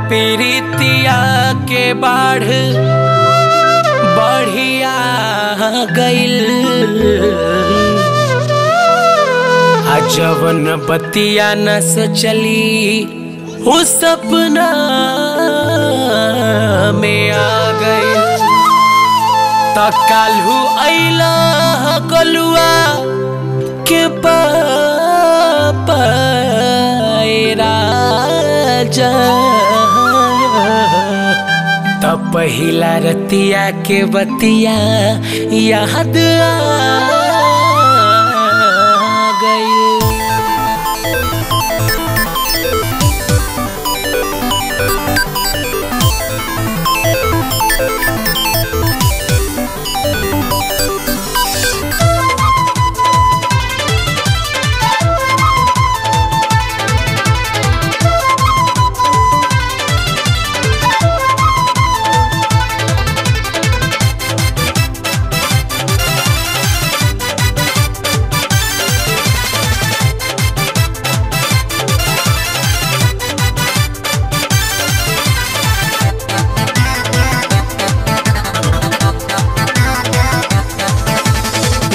पीरितिया के बाढ़ बढ़िया गइल। जवन बतिया न सोचली वो सपना में आ गइल। त काल्हू अइला गलुआ के राजा त पहिला रतिया के बतिया याद आ गइल।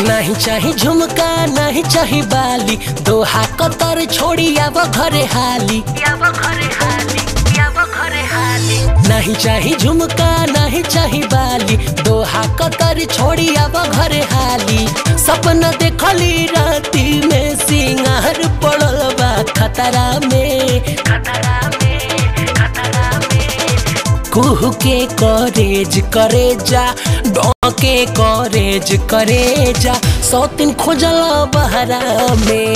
नहीं चाही झुमका नहीं चाही बाली, दोहा कतर छोड़ी आव घरे हाली। नहीं चाही झुमका नहीं चाही बाली, दोहा कतर छोड़ी आव घरे हाली। सपना देखली राती में सिंगार पड़ल बा खतरा में। कुहू के करेज करे जा डोके करेज करे जा, सौतीन खोजल बहरा में।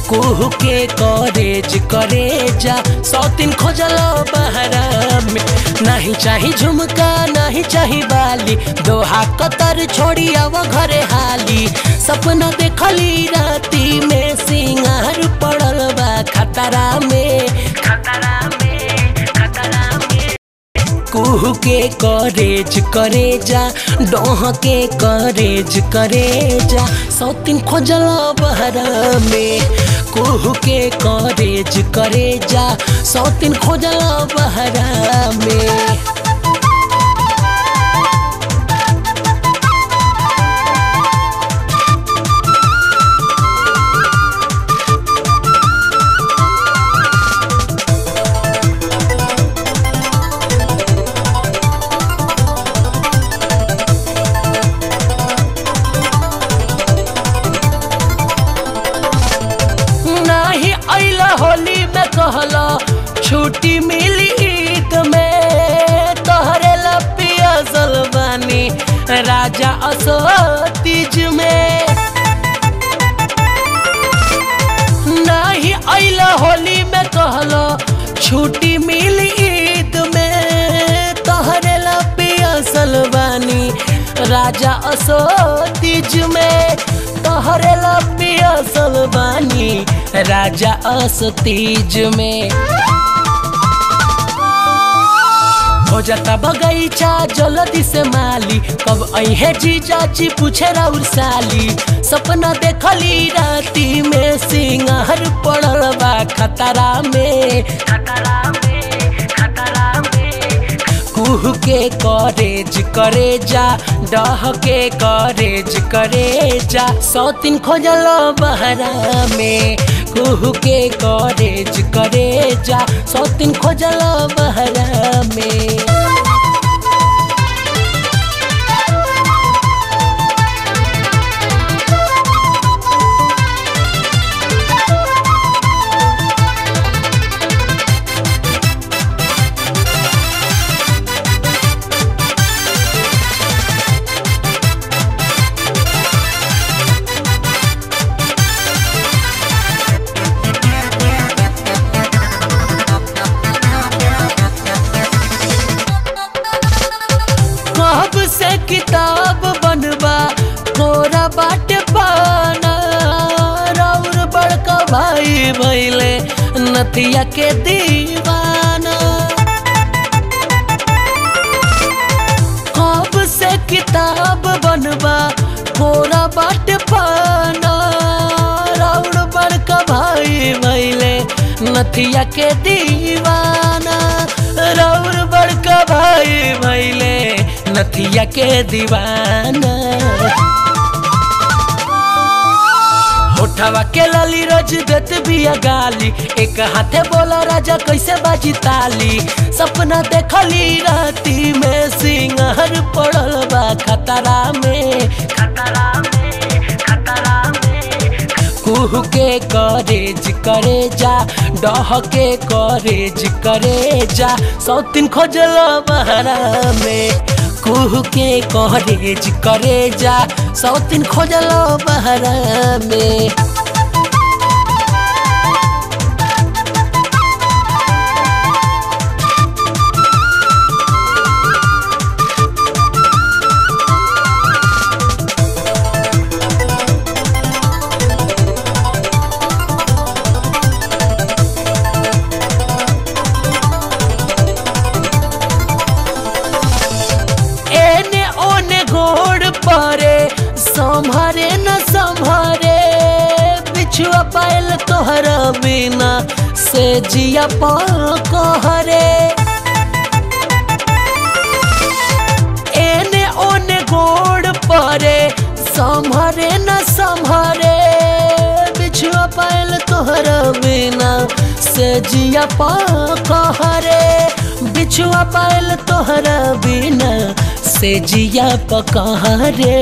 कुहू के करेज करे जा सौतीन खोजल बहरा में। नहीं चाही झुमका नहीं चाही बाली, दोहा कतर छोड़ी आव घरे हाली। सपना देखली राती में सिंगार पड़ल बा खतरा में। कुहू के करेज करे जा डोह के करेज करे जा, सौतीन खोजल बहरा में। कुहू के करेज करे जा सौतीन खोजल बहरा में। होली में कहला छुट्टी मिली ईद में, तोहरे लपिया जलवानी राजा असो तीज में। नहीं अइला होली में कहला छुट्टी मिली ईद में, तोहरे लपिया जलवानी राजा असो तीज में। तोहरे लपिया जलवानी राजा असो तीज में। हो जाता बगीचा जल्दी से माली, कब अहे जीजाजी पूछे राउर साली। सपना देखली राती में सिंगार पड़ल बा खतरा में। कुहू के करेज करे जा डह के करेज करे जा, सौतीन खोजल बहरा में। कुहू के करेज करे जा सौतीन खोजल बहरा में। किताब बनबा कोरा बाट पाना, राउर बड़का भाई भइले नथिया के दीवाना। कब से किताब बनबा कोरा बाट पाना, राउर बड़का भाई भइले नथिया के दीवाना। राउर बड़का भाई भैले नथिया के दीवाना। होठवा के लाली रोज देत बिया गाली, एक हाथे बोला राजा कैसे बाजी ताली। सपना देखली राती में सिंगार पड़ल बा खतरा में, खतरा में, खतरा में। कुह के करेज करे जा, डह के करेज करे जा, सौतीन खोजल बहरा में। कुह के करेज करे जा, सौतीन खोजल बहरा में। संभरे न संभरे बिछुआ पायल तोहरा बिना से जिया कहरे। एने ओने गोड़ परे संभरे न संभरे बिछुआ पायल तोहरा बिना से जिया कहरे। बिछुआ पायल तोहरा बिना से जिया कहरे।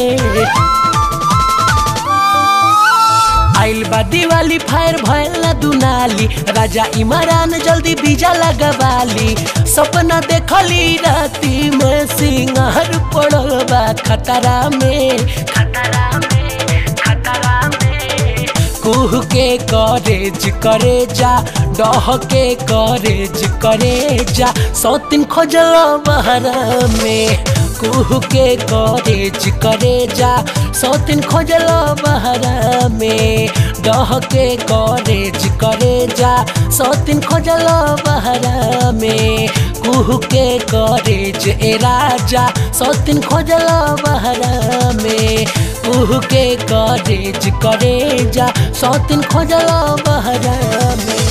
आइल बा दिवाली फायर भयल दुनाली, राजा इमरान जल्दी बीजा लगवाली। सपना देखली राती में सिंगार पड़ल बा खतरा में, खतरा में, खतरा में। कुह के करेज करे जा, डह के करेज करे जा, सौतीन खोजल बहरा में। कुह के करेज करे जा, सौतीन खोजल बहरा में। डह के करेज करे जा, सौतीन खोजल बहरा में। कुह के करेज ए राजा, सौतीन खोजल बहरा में। कुह के करेज करे जा, सौतीन खोजल बहरा में।